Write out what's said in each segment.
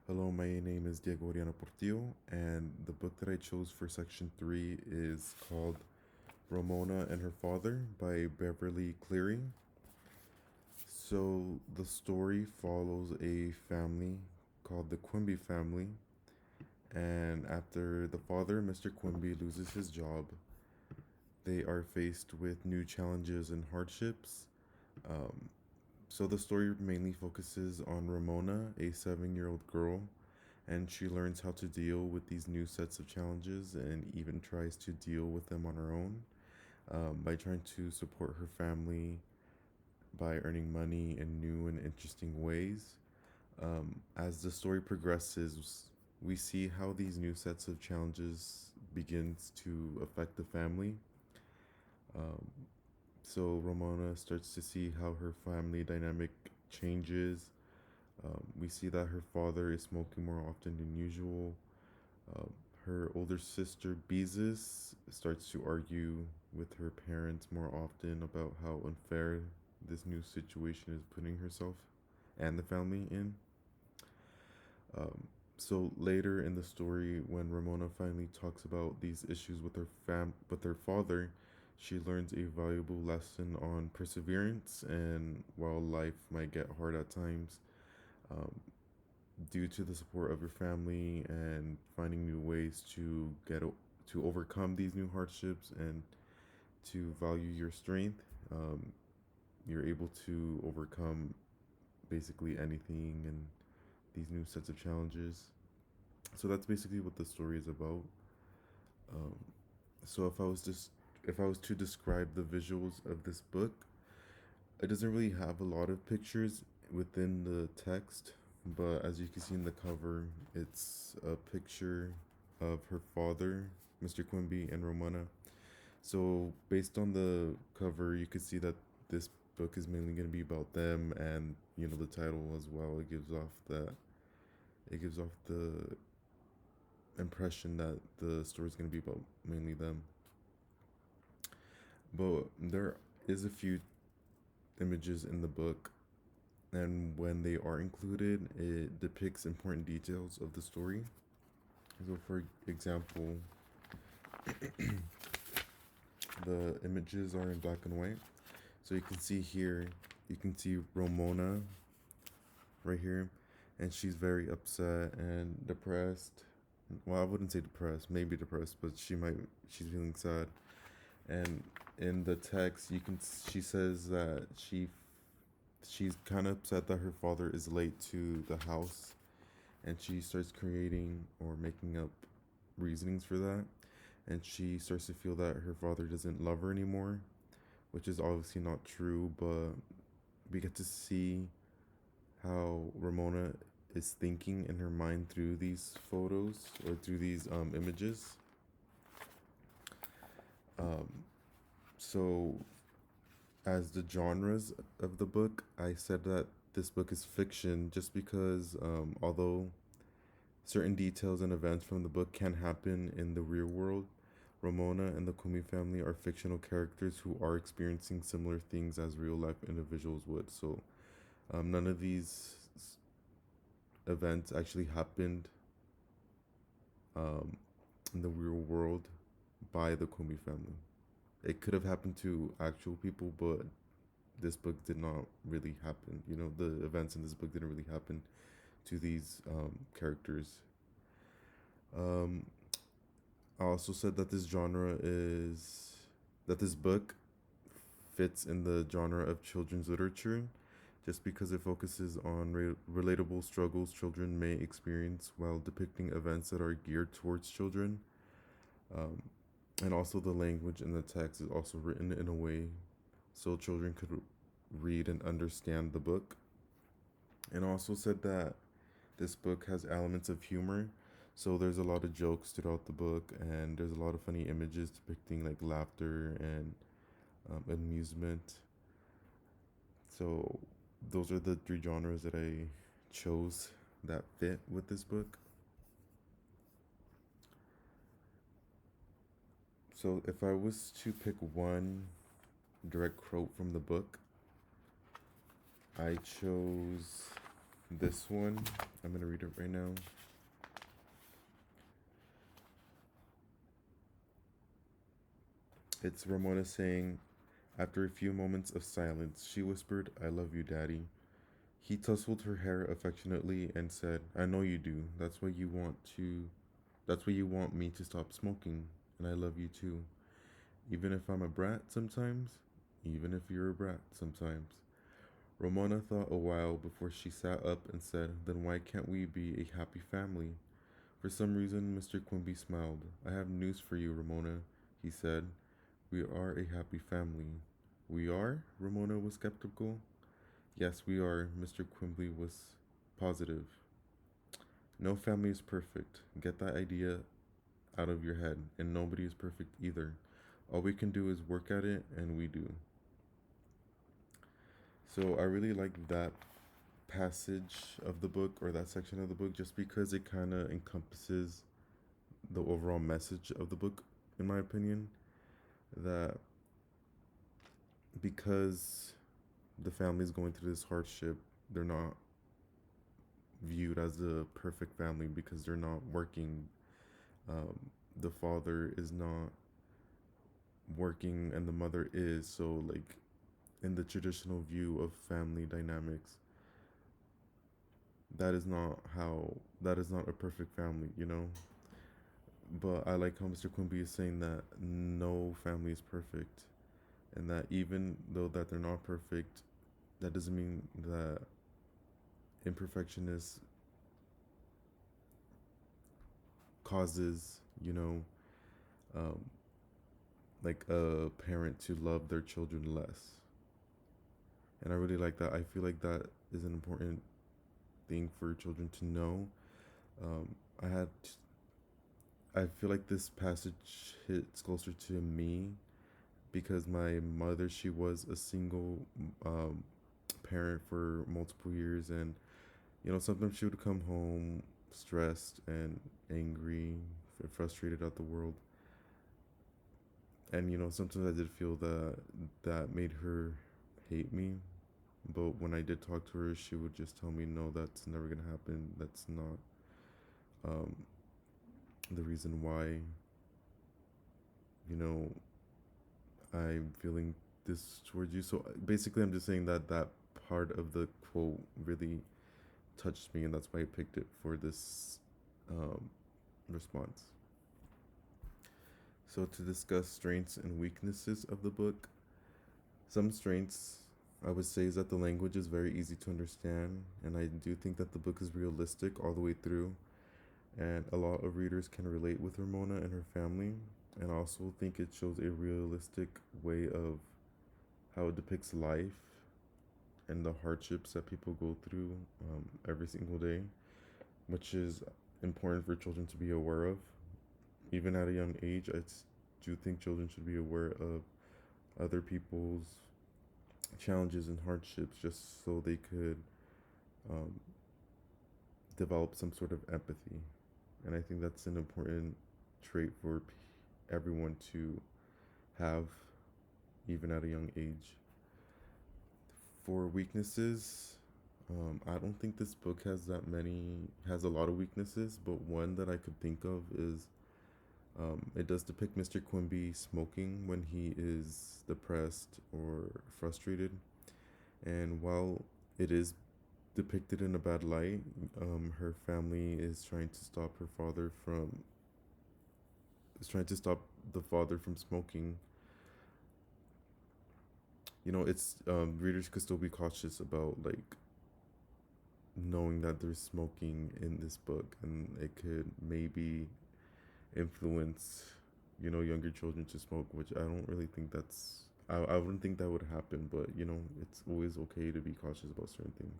Hello, my name is Orellana Portillo, and the book that I chose for section 3 is called Ramona and Her Father by Beverly Cleary. So, the story follows a family called the Quimby family, and after the father, Mr. Quimby, loses his job, they are faced with new challenges and hardships. Um, so, the story mainly focuses on Ramona, a 7-year-old girl, and she learns how to deal with these new sets of challenges and even tries to deal with them on her own by trying to support her family by earning money in new and interesting ways. As the story progresses, we see how these new sets of challenges begins to affect the family. Um, so Ramona starts to see how her family dynamic changes. We see that her father is smoking more often than usual. Um, Her older sister Beezus starts to argue with her parents more often about how unfair this new situation is putting herself and the family in. So later in the story, when Ramona finally talks about these issues with her father, she learns a valuable lesson on perseverance. And while life might get hard at times, um, due to the support of your family and finding new ways to overcome these new hardships and to value your strength, um, you're able to overcome basically anything and these new sets of challenges. So that's basically what the story is about. Um, so if I was to describe the visuals of this book, it doesn't really have a lot of pictures within the text, but as you can see in the cover, it's a picture of her father, Mr. Quimby, and Romana. So, based on the cover, you could see that this book is mainly going to be about them, and the title as well. It gives off the impression that the story is going to be about mainly them. But there is a few images in the book, and when they are included, it depicts important details of the story. So, for example, the images are in black and white. So you can see here, you can see Ramona right here, and she's very upset and depressed. Well, I wouldn't say depressed, maybe depressed, but she's feeling sad. And in the text, she says that she's kind of upset that her father is late to the house, and she starts creating or making up reasonings for that, and she starts to feel that her father doesn't love her anymore, which is obviously not true, but we get to see how Ramona is thinking in her mind through these photos or through these images. Um, so, as the genres of the book, I said that this book is fiction just because, although certain details and events from the book can happen in the real world, Ramona and the Kumi family are fictional characters who are experiencing similar things as real life individuals would. So, none of these events actually happened um, in the real world by the Kumi family. It could have happened to actual people, but this book did not really happen. The events in this book didn't really happen to these characters. Um, I also said that this book fits in the genre of children's literature just because it focuses on relatable struggles children may experience while depicting events that are geared towards children. Um, and also, the language in the text is also written in a way so children could read and understand the book. And also said that this book has elements of humor. So there's a lot of jokes throughout the book, and there's a lot of funny images depicting like laughter and amusement. So those are the three genres that I chose that fit with this book. So if I was to pick one direct quote from the book, I chose this one, I'm going to read it right now. It's Ramona saying, after a few moments of silence, she whispered, I love you, Daddy. He tousled her hair affectionately and said, I know you do. That's why you want me to stop smoking. And I love you too. Even if I'm a brat sometimes. Even if you're a brat sometimes. Ramona thought a while before she sat up and said, then why can't we be a happy family? For some reason, Mr. Quimby smiled. I have news for you, Ramona, he said. We are a happy family. We are? Ramona was skeptical. Yes, we are, Mr. Quimby was positive. No family is perfect. Get that idea out of your head, and nobody is perfect either. All we can do is work at it, and we do. So I really like that passage of the book, or that section of the book, just because it kind of encompasses the overall message of the book, in my opinion. That because the family is going through this hardship, they're not viewed as a perfect family because they're not working. The father is not working and the mother is. So, like, in the traditional view of family dynamics, that is not a perfect family, you know? But I like how Mr. Quimby is saying that no family is perfect, and that even though that they're not perfect, that doesn't mean that imperfection is causes, um, like a parent to love their children less. And I really like that. I feel like that is an important thing for children to know. Um, I had, I feel like this passage hits closer to me because my mother, she was a single um, parent for multiple years, and sometimes she would come home stressed and angry, frustrated at the world, and sometimes I did feel that that made her hate me. But when I did talk to her, she would just tell me, no, that's never gonna happen. That's not um, the reason why, you know, I'm feeling this towards you. So basically, I'm just saying that that part of the quote really touched me, and that's why I picked it for this um, response. So, to discuss strengths and weaknesses of the book, some strengths I would say is that the language is very easy to understand, and I do think that the book is realistic all the way through, and a lot of readers can relate with Ramona and her family, and I also think it shows a realistic way of how it depicts life and the hardships that people go through every single day, which is important for children to be aware of. Even at a young age, I do think children should be aware of other people's challenges and hardships just so they could um, develop some sort of empathy. And I think that's an important trait for everyone to have, even at a young age. For weaknesses, I don't think this book has a lot of weaknesses, but one that I could think of is it does depict Mr. Quimby smoking when he is depressed or frustrated. And while it is depicted in a bad light, her family is trying to stop the father from smoking. It's readers could still be cautious about like knowing that there's smoking in this book, and it could maybe influence younger children to smoke, which I don't really think I wouldn't think that would happen, but it's always okay to be cautious about certain things.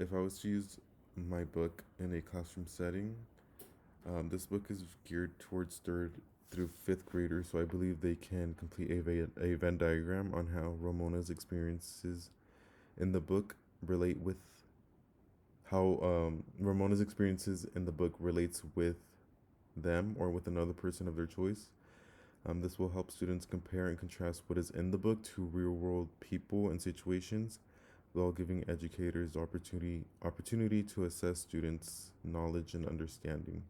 If I was to use my book in a classroom setting, this book is geared towards third through fifth graders, so I believe they can complete a Venn diagram on how Ramona's experiences in the book relate with how Ramona's experiences in the book relates with them or with another person of their choice. This will help students compare and contrast what is in the book to real world people and situations, while giving educators opportunity to assess students' knowledge and understanding.